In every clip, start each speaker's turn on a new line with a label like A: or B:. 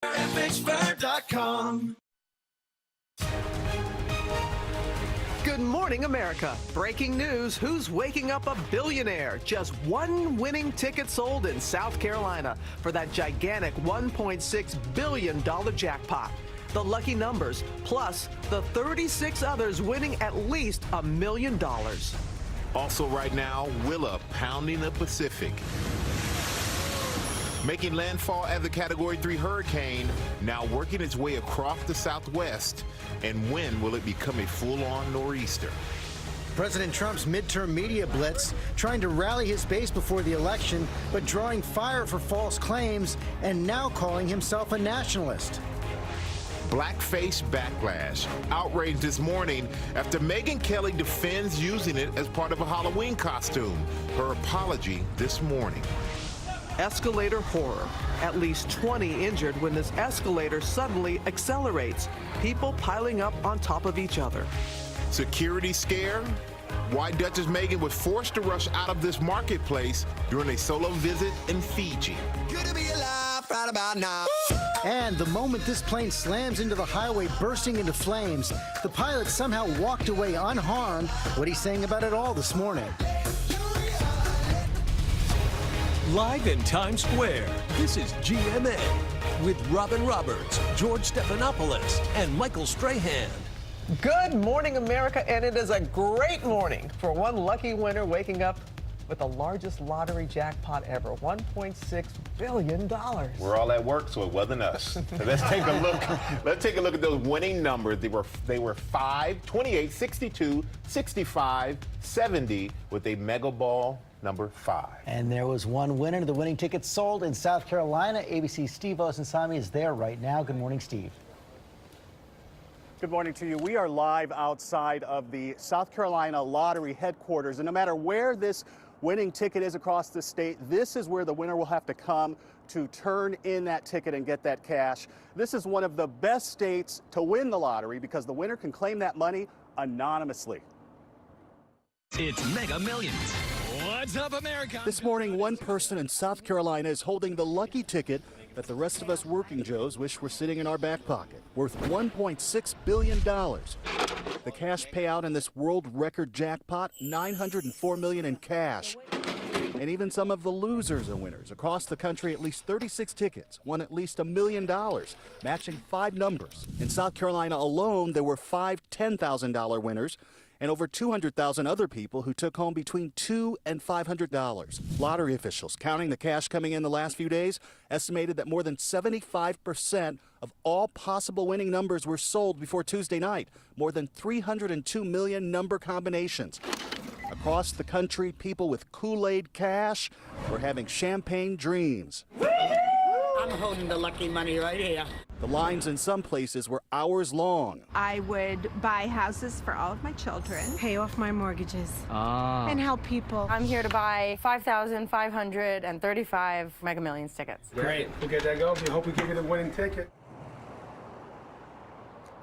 A: FHFair.com.
B: Good morning, America. Breaking news, who's waking up a billionaire? Just one winning ticket sold in South Carolina for that gigantic $1.6 billion jackpot. The lucky numbers, plus the 36 others winning at least $1 million.
C: Also right now, Willa pounding the Pacific. Making landfall as a Category 3 hurricane, now working its way across the southwest. And when will it become a full-on nor'easter?
D: President Trump's midterm media blitz, trying to rally his base before the election, but drawing fire for false claims and now calling himself a nationalist.
C: Blackface backlash. Outrage this morning after Megyn Kelly defends using it as part of a Halloween costume. Her apology this morning.
B: Escalator horror. At least 20 injured when this escalator suddenly accelerates. People piling up on top of each other.
C: Security scare? Why Duchess Megyn was forced to rush out of this marketplace during a solo visit in Fiji.
A: Good to be alive right about now.
D: And the moment this plane slams into the highway, bursting into flames, the pilot somehow walked away unharmed. What he's saying about it all this morning.
E: Live in Times Square, this is GMA with Robin Roberts, George Stephanopoulos, and Michael Strahan.
B: Good morning, America, and it is a great morning for one lucky winner waking up with the largest lottery jackpot ever, $1.6 billion.
C: We're all at work, so it wasn't us. So let's take a look. Let's take a look at those winning numbers. They were 5, 28, 62, 65, 70 with a mega ball number 5.
D: And there was one winner. The winning tickets sold in South Carolina. ABC's Steve Osensami is there right now. Good morning, Steve.
F: Good morning to you. We are live outside of the South Carolina Lottery headquarters. And no matter where this winning ticket is across the state, this is where the winner will have to come to turn in that ticket and get that cash. This is one of the best states to win the lottery because the winner can claim that money anonymously.
E: It's Mega Millions. What's up, America?
F: This morning, one person in South Carolina is holding the lucky ticket that the rest of us working Joes wish were sitting in our back pocket, worth $1.6 billion. The cash payout in this world record jackpot, $904 million in cash. And even some of the losers are winners. Across the country, at least 36 tickets won at least $1 million, matching 5 numbers. In South Carolina alone, there were 5 $10,000 winners, and over 200,000 other people who took home between $200 and $500. Lottery officials, counting the cash coming in the last few days, estimated that more than 75% of all possible winning numbers were sold before Tuesday night. More than 302 million number combinations. Across the country, people with Kool-Aid cash were having champagne dreams.
G: I'm holding the lucky money right here.
F: The lines in some places were hours long.
H: I would buy houses for all of my children, pay off my mortgages, and help people.
I: I'm here to buy 5,535 Mega Millions tickets.
J: Great. We'll get that go. We hope we give you the winning ticket.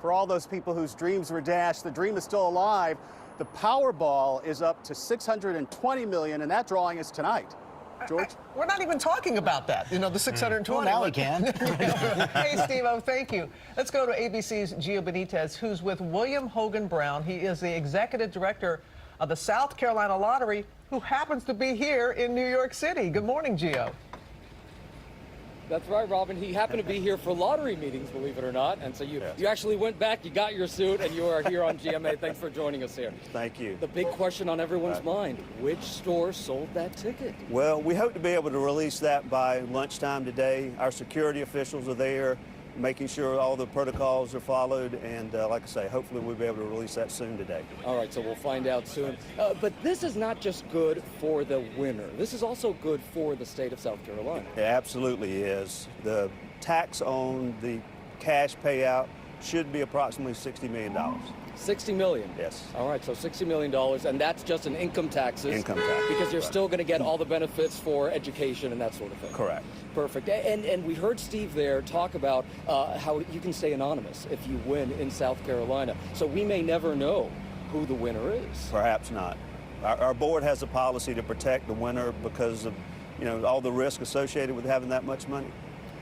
F: For all those people whose dreams were dashed, the dream is still alive. The Powerball is up to $620 million, and that drawing is tonight. George?
B: We're not even talking about that. You know, the 620.
D: Well, now we can.
B: Hey, Steve-O, thank you. Let's go to ABC's Gio Benitez, who's with William Hogan Brown. He is the executive director of the South Carolina Lottery, who happens to be here in New York City. Good morning, Gio.
K: That's right, Robin. He happened to be here for lottery meetings, believe it or not. And so you actually went back, you got your suit, and you are here on GMA. Thanks for joining us here.
L: Thank you.
K: The big question on everyone's mind, which store sold that ticket?
L: Well, we hope to be able to release that by lunchtime today. Our security officials are there, making sure all the protocols are followed, and like I say, hopefully we'll be able to release that soon today.
K: All right, so we'll find out soon. But this is not just good for the winner. This is also good for the state of South Carolina.
L: It absolutely is. The tax on the cash payout should be approximately $60 million.
K: $60 million?
L: Yes.
K: All right, so $60 million, and that's just in income taxes.
L: Income tax.
K: Because you're still going to get all the benefits for education and that sort of thing.
L: Correct.
K: Perfect. And we heard Steve there talk about how you can stay anonymous if you win in South Carolina. So we may never know who the winner is.
L: Perhaps not. Our board has a policy to protect the winner because of, you know, all the risk associated with having that much money.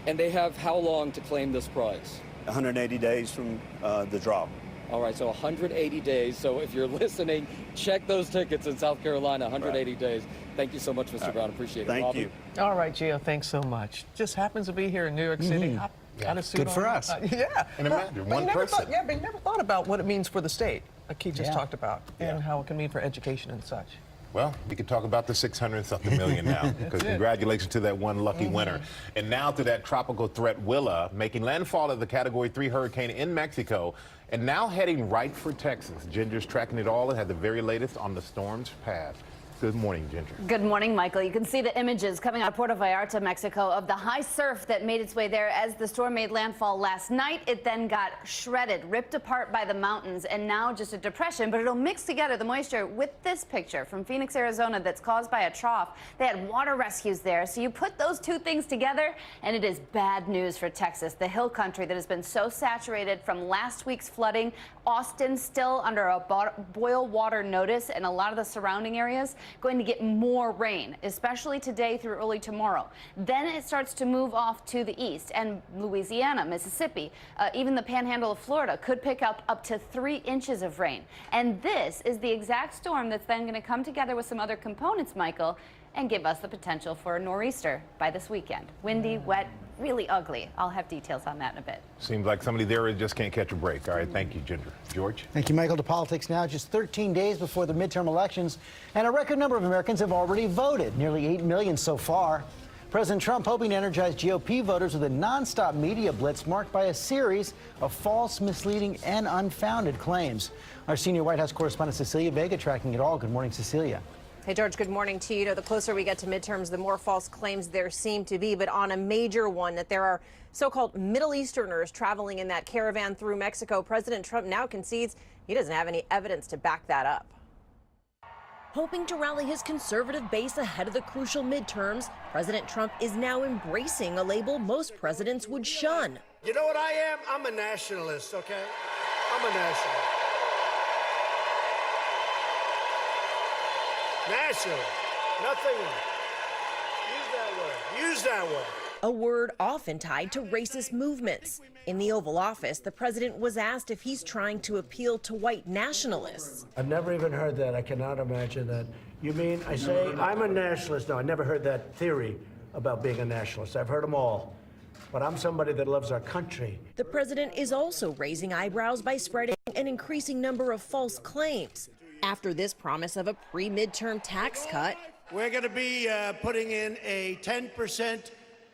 K: And they have how long to claim this prize?
L: 180 days from the draw.
K: All right, so 180 days. So if you're listening, check those tickets in South Carolina, 180 days. Thank you so much, Mr. Brown. Appreciate it.
L: Thank
K: Bobby?
L: you.
B: All right, Gio, thanks so much. Just happens to be here in New York City. Got a suit
D: Good
B: on.
D: for us.
B: Yeah.
C: And imagine,
B: But
C: one
B: you never
C: person.
B: Thought, but you never thought about what it means for the state, like he just talked about, and how it can mean for education and such.
C: Well, we could talk about the 600-something million now, because congratulations to that one lucky winner. And now to that tropical threat Willa, making landfall as a Category 3 hurricane in Mexico, and now heading right for Texas. Ginger's tracking it all and had the very latest on the storm's path. Good morning, Ginger.
M: Good morning, Michael. You can see the images coming out of Puerto Vallarta, Mexico, of the high surf that made its way there as the storm made landfall last night. It then got shredded, ripped apart by the mountains, and now just a depression. But it'll mix together the moisture with this picture from Phoenix, Arizona, that's caused by a trough. They had water rescues there. So you put those two things together, and it is bad news for Texas, the hill country that has been so saturated from last week's flooding. Austin still under a boil water notice, and a lot of the surrounding areas going to get more rain, especially today through early tomorrow. Then it starts to move off to the east, and Louisiana, Mississippi, even the panhandle of Florida could pick up to 3 inches of rain. And this is the exact storm that's then going to come together with some other components, Michael, and give us the potential for a nor'easter by this weekend. Windy, wet, really ugly. I'll have details on that in a bit.
C: Seems like somebody there just can't catch a break. All right, thank you, Ginger. George?
D: Thank you, Michael. To politics now, just 13 days before the midterm elections, and a record number of Americans have already voted, nearly 8 million so far. President Trump hoping to energize GOP voters with a nonstop media blitz marked by a series of false, misleading, and unfounded claims. Our senior White House correspondent Cecilia Vega tracking it all. Good morning, Cecilia.
I: Hey, George, good morning to you. You know, the closer we get to midterms, the more false claims there seem to be. But on a major one, that there are so-called Middle Easterners traveling in that caravan through Mexico, President Trump now concedes he doesn't have any evidence to back that up.
N: Hoping to rally his conservative base ahead of the crucial midterms, President Trump is now embracing a label most presidents would shun.
J: You know what I am? I'm a nationalist, okay? I'm a nationalist. National. Nothing. Use that word. Use that word.
N: A word often tied to racist movements. In the Oval Office, the president was asked if he's trying to appeal to white nationalists.
J: I've never even heard that. I cannot imagine that. You mean I say I'm a nationalist? No, I never heard that theory about being a nationalist. I've heard them all. But I'm somebody that loves our country.
N: The president is also raising eyebrows by spreading an increasing number of false claims. After this promise of a pre-midterm tax cut,
J: we're going to be putting in a 10%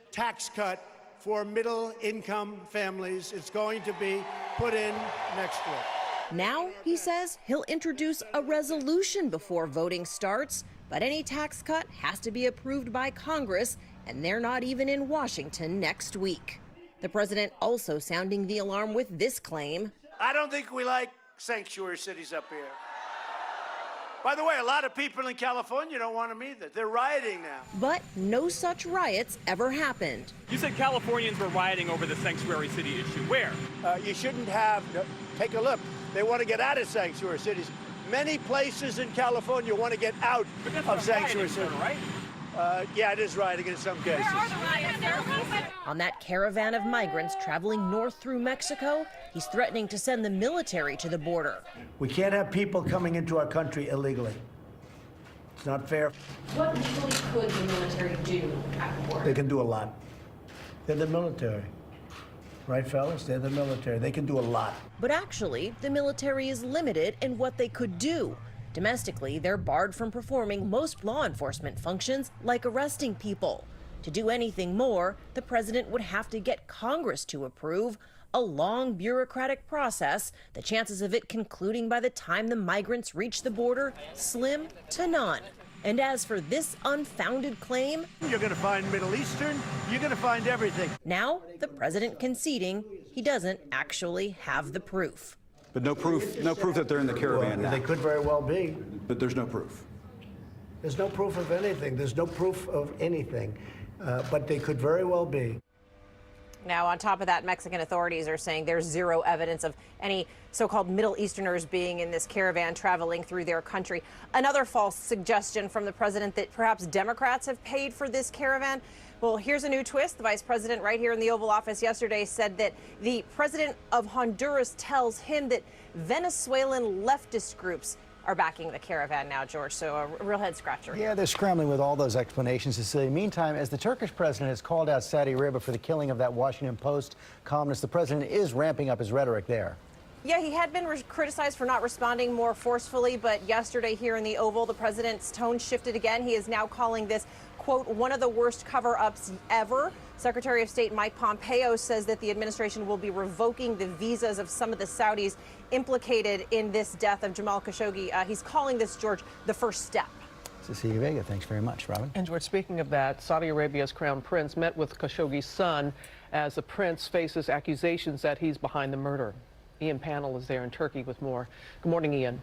J: tax cut for middle-income families. It's going to be put in next week.
N: Now, he says, he'll introduce a resolution before voting starts, but any tax cut has to be approved by Congress, and they're not even in Washington next week. The president also sounding the alarm with this claim.
J: I don't think we like sanctuary cities up here. By the way, a lot of people in California don't want them either. They're rioting now.
N: But no such riots ever happened.
O: You said Californians were rioting over the sanctuary city issue. Where?
J: You shouldn't have. Take a look. They want to get out of sanctuary cities. Many places in California want to get out of sanctuary cities.
O: Right?
J: Yeah, it is rioting in some cases.
N: On that caravan of migrants traveling north through Mexico, he's threatening to send the military to the border.
J: We can't have people coming into our country illegally. It's not fair.
I: What legally could the military do at the border?
J: They can do a lot. They're the military. Right, fellas? They're the military. They can do a lot.
N: But actually, the military is limited in what they could do. Domestically, they're barred from performing most law enforcement functions, like arresting people. To do anything more, the president would have to get Congress to approve, a long bureaucratic process, the chances of it concluding by the time the migrants reach the border, slim to none. And as for this unfounded claim,
J: you're going to find Middle Eastern, you're going to find everything.
N: Now, the president conceding he doesn't actually have the proof.
P: But no proof that they're in the caravan now.
J: They could very well be.
P: But there's no proof.
J: There's no proof of anything. There's no proof of anything. But they could very well be.
I: Now, on top of that, Mexican authorities are saying there's zero evidence of any so-called Middle Easterners being in this caravan traveling through their country. Another false suggestion from the president that perhaps Democrats have paid for this caravan. Well, here's a new twist. The vice president right here in the Oval Office yesterday said that the president of Honduras tells him that Venezuelan leftist groups are backing the caravan now, George. So a real head scratcher.
D: Yeah, they're scrambling with all those explanations, Cecilia. Meantime, as the Turkish president has called out Saudi Arabia for the killing of that Washington Post columnist, the president is ramping up his rhetoric there.
I: Yeah, he had been criticized for not responding more forcefully, but yesterday here in the Oval, the president's tone shifted again. He is now calling this, quote, one of the worst cover-ups ever. Secretary of State Mike Pompeo says that the administration will be revoking the visas of some of the Saudis implicated in this death of Jamal Khashoggi. He's calling this, George, the first step.
D: Cecilia Vega, thanks very much, Robin.
B: And George, speaking of that, Saudi Arabia's crown prince met with Khashoggi's son as the prince faces accusations that he's behind the murder. Ian Pannell is there in Turkey with more. Good morning, Ian.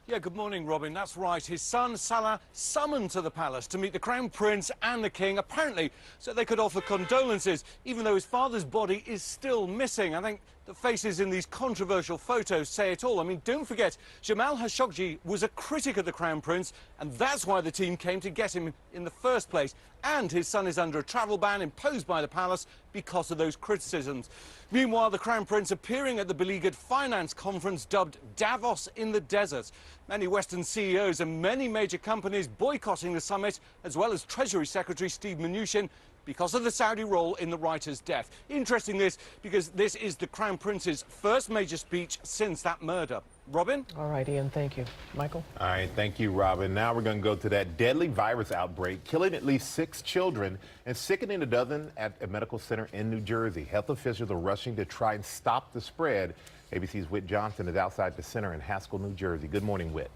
Q: Yeah, good morning, Robin. That's right. His son, Salah, summoned to the palace to meet the Crown Prince and the King, apparently so they could offer condolences, even though his father's body is still missing. I think the faces in these controversial photos say it all. I mean, don't forget, Jamal Khashoggi was a critic of the Crown Prince, and that's why the team came to get him in the first place. And his son is under a travel ban imposed by the palace because of those criticisms. Meanwhile, the Crown Prince appearing at the beleaguered finance conference dubbed Davos in the Desert. Many Western CEOs and many major companies boycotting the summit, as well as Treasury Secretary Steve Mnuchin, because of the Saudi role in the writer's death. Interesting this, because this is the Crown Prince's first major speech since that murder. Robin?
B: All right, Ian, thank you. Michael?
C: All right, thank you, Robin. Now we're going to go to that deadly virus outbreak, killing at least 6 children and sickening a dozen at a medical center in New Jersey. Health officials are rushing to try and stop the spread. ABC's Whit Johnson is outside the center in Haskell, New Jersey. Good morning, Whit.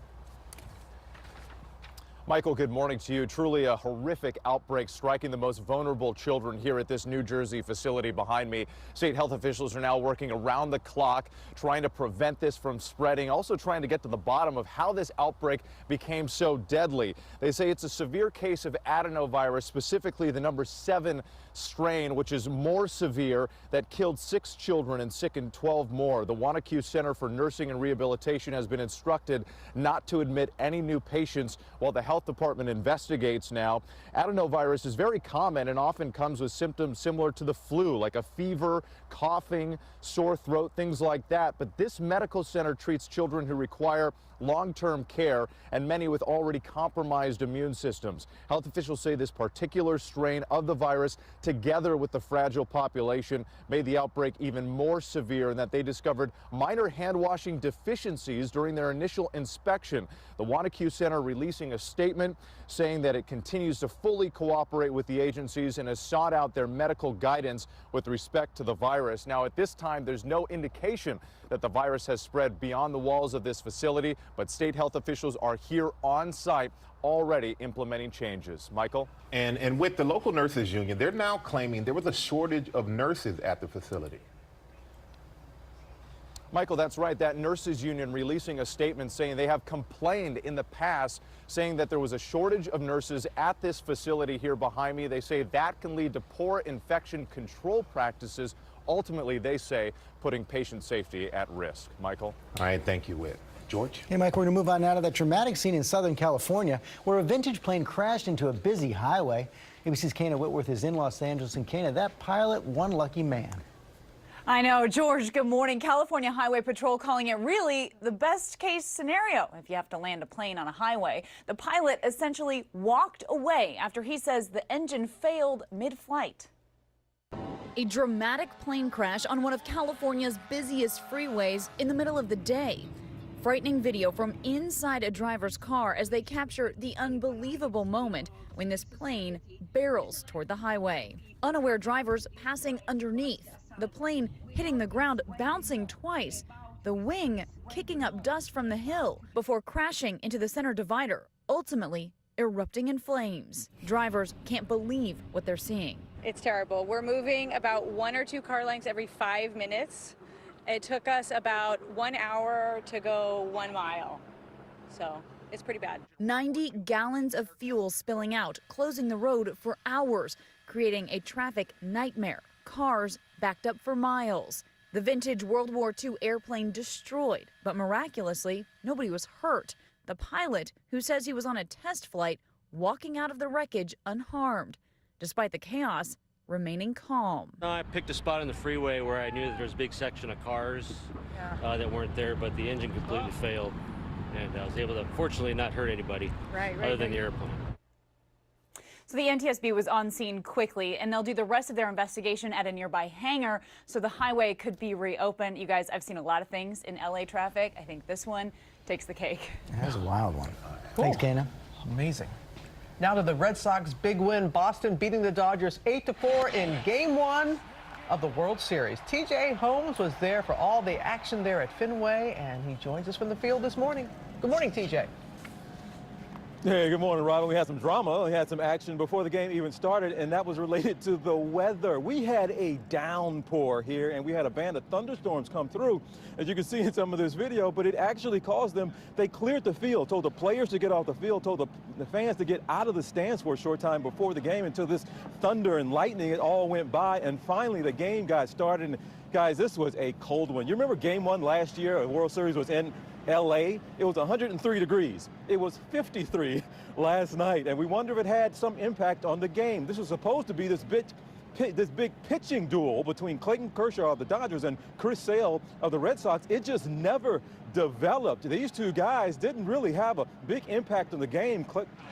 R: Michael, good morning to you. Truly a horrific outbreak striking the most vulnerable children here at this New Jersey facility behind me. State health officials are now working around the clock trying to prevent this from spreading, also trying to get to the bottom of how this outbreak became so deadly. They say it's a severe case of adenovirus, specifically the number 7 strain, which is more severe, that killed 6 children and sickened 12 more. The Wanacue Center for Nursing and Rehabilitation has been instructed not to admit any new patients while the health department investigates now. Adenovirus is very common and often comes with symptoms similar to the flu, like a fever, coughing, sore throat, things like that. But this medical center treats children who require long-term care and many with already compromised immune systems. Health officials say this particular strain of the virus, together with the fragile population, made the outbreak even more severe, and that they discovered minor hand-washing deficiencies during their initial inspection. The Wanacue Center releasing a statement saying that it continues to fully cooperate with the agencies and has sought out their medical guidance with respect to the virus. Now, at this time, there's no indication that the virus has spread beyond the walls of this facility, but state health officials are here on site already implementing changes. Michael?
C: And with the local nurses union, they're now claiming there was a shortage of nurses at the facility.
R: Michael, that's right. That nurses union releasing a statement saying they have complained in the past, saying that there was a shortage of nurses at this facility here behind me. They say that can lead to poor infection control practices. Ultimately, they say, putting patient safety at risk. Michael?
C: All right, thank you, Whit. George?
D: Hey, Mike, we're going to move on now to that dramatic scene in Southern California where a vintage plane crashed into a busy highway. ABC's Kana Whitworth is in Los Angeles. And Kana, that pilot, one lucky man.
S: I know, George, good morning. California Highway Patrol calling it really the best case scenario if you have to land a plane on a highway. The pilot essentially walked away after he says the engine failed mid-flight. A dramatic plane crash on one of California's busiest freeways in the middle of the day. Frightening video from inside a driver's car as they capture the unbelievable moment when this plane barrels toward the highway. Unaware drivers passing underneath. The plane hitting the ground, bouncing twice. The wing kicking up dust from the hill before crashing into the center divider, ultimately erupting in flames. Drivers can't believe what they're seeing.
T: It's terrible. We're moving about 1 or 2 car lengths every 5 minutes. It took us about 1 hour to go 1 mile. So it's pretty bad.
S: 90 gallons of fuel spilling out, closing the road for hours, creating a traffic nightmare. Cars backed up for miles. The vintage World War II airplane destroyed, but miraculously, nobody was hurt. The pilot, who says he was on a test flight, walking out of the wreckage unharmed, despite the chaos, remaining calm.
U: I picked a spot on the freeway where I knew that there was a big section of cars that weren't there, but the engine completely failed. And I was able to, fortunately, not hurt anybody other than the airplane.
S: So the NTSB was on scene quickly, and they'll do the rest of their investigation at a nearby hangar, so the highway could be reopened. You guys, I've seen a lot of things in LA traffic. I think this one takes the cake.
D: That's a wild one.
B: Cool.
D: Thanks, Kana.
B: Amazing. Now to the Red Sox big win. Boston beating the Dodgers 8-4 in Game 1 of the World Series. TJ Holmes was there for all the action there at Fenway, and he joins us from the field this morning. Good morning, TJ.
V: Hey, good morning, Robin. We had some drama. We had some action before the game even started, and that was related to the weather. We had a downpour here, and we had a band of thunderstorms come through, as you can see in some of this video, but it actually caused them, they cleared the field, told the players to get off the field, told the fans to get out of the stands for a short time before the game until this thunder and lightning, it all went by, and finally the game got started. And guys, this was a cold one. You remember Game 1 last year, the World Series was in LA? It was 103 degrees. It was 53 last night, and we wonder if it had some impact on the game. This was supposed to be this big pitching duel between Clayton Kershaw of the Dodgers and Chris Sale of the Red Sox. It just never developed. These two guys didn't really have a big impact on the game.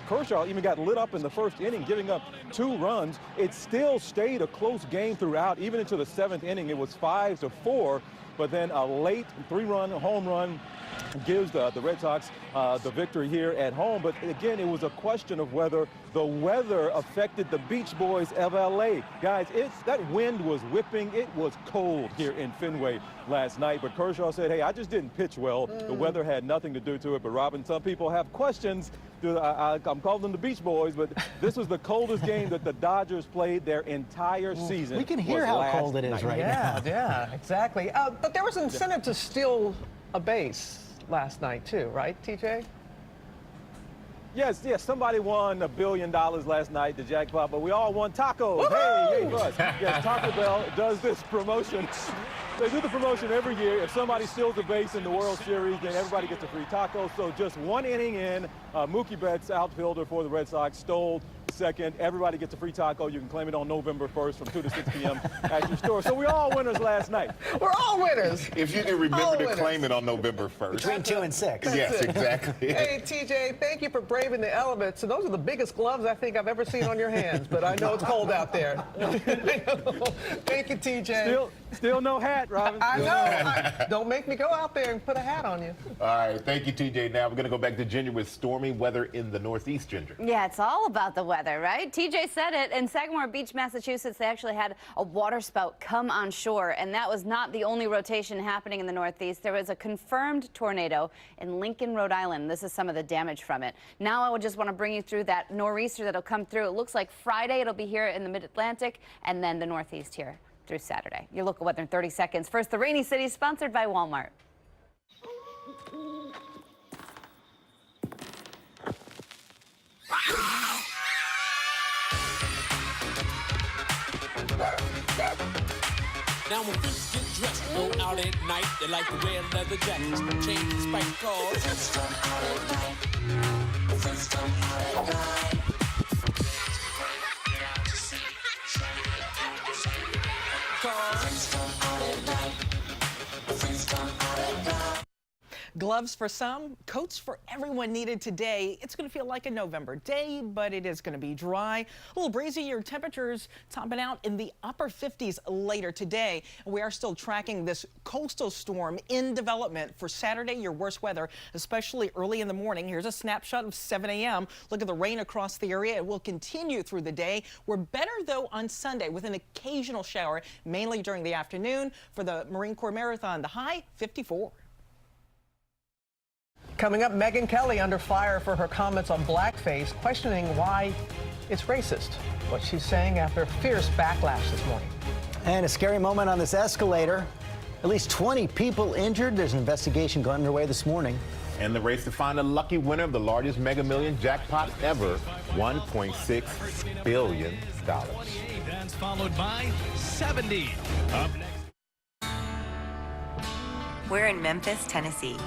V: Kershaw even got lit up in the first inning, giving up 2 runs. It still stayed a close game throughout. Even into the 7th inning, it was 5-4, but then a late 3-run home run gives the Red Sox the victory here at home. But again, it was a question of whether the weather affected the Beach Boys of LA. Guys, that wind was whipping. It was cold here in Fenway last night. But Kershaw said, hey, I just didn't pitch well. The weather had nothing to do to it. But Robin, some people have questions. I'm calling them the Beach Boys, but this was the coldest game that the Dodgers played their entire season.
D: We can hear how cold it is right now.
B: Yeah, exactly. But there was incentive to steal a base last night too, right, TJ?
V: Yes, somebody won $1 billion last night, the jackpot, but we all won tacos. Hey, buzz. Yes, Taco Bell does this promotion. They do the promotion every year. If somebody steals a base in the World Series, then everybody gets a free taco. So just 1 inning in, Mookie Betts, outfielder for the Red Sox, stole second. Everybody gets a free taco. You can claim it on November 1st from 2 to 6 p.m. at your store. So we're all winners last night.
B: We're all winners.
C: If you can remember to claim it on November 1st.
D: Between 2 and 6.
C: Yes, exactly.
B: Hey, TJ, thank you for braving the elements. So those are the biggest gloves I think I've ever seen on your hands, but I know it's cold out there. Thank you, TJ.
V: Still no hat, Robin.
B: I know. Don't make me go out there and put a hat on you.
C: All right, thank you, TJ. Now we're going to go back to Ginger with stormy weather in the Northeast, Ginger.
M: Yeah, it's all about the weather, right? TJ said it. In Sagamore Beach, Massachusetts, they actually had a water spout come on shore, and that was not the only rotation happening in the Northeast. There was a confirmed tornado in Lincoln, Rhode Island. This is some of the damage from it. Now I would just want to bring you through that nor'easter that'll come through. It looks like Friday it'll be here in the Mid-Atlantic, and then the Northeast here through Saturday. Your local weather in 30 seconds. First, the Rainy City, sponsored by Walmart.
W: Now when freaks get dressed, go out at night. They like to wear leather jackets, chains, and spiked cars. Freaks come out at night. Freaks come out at night. Freaks come out at night. Freaks come out at night.
X: Gloves for some, coats for everyone needed today. It's going to feel like a November day, but it is going to be dry. A little breezier temperatures topping out in the upper 50s later today. We are still tracking this coastal storm in development for Saturday, your worst weather, especially early in the morning. Here's a snapshot of 7 a.m. Look at the rain across the area. It will continue through the day. We're better, though, on Sunday with an occasional shower, mainly during the afternoon. For the Marine Corps Marathon, the high, 54.
B: Coming up, Megyn Kelly under fire for her comments on blackface, questioning why it's racist. What she's saying after fierce backlash this morning.
D: And a scary moment on this escalator. At least 20 people injured. There's an investigation going underway this morning.
C: And the race to find a lucky winner of the largest Mega Million jackpot ever, $1.6 billion.
E: That's followed by 70. Up next.
Y: We're in Memphis, Tennessee.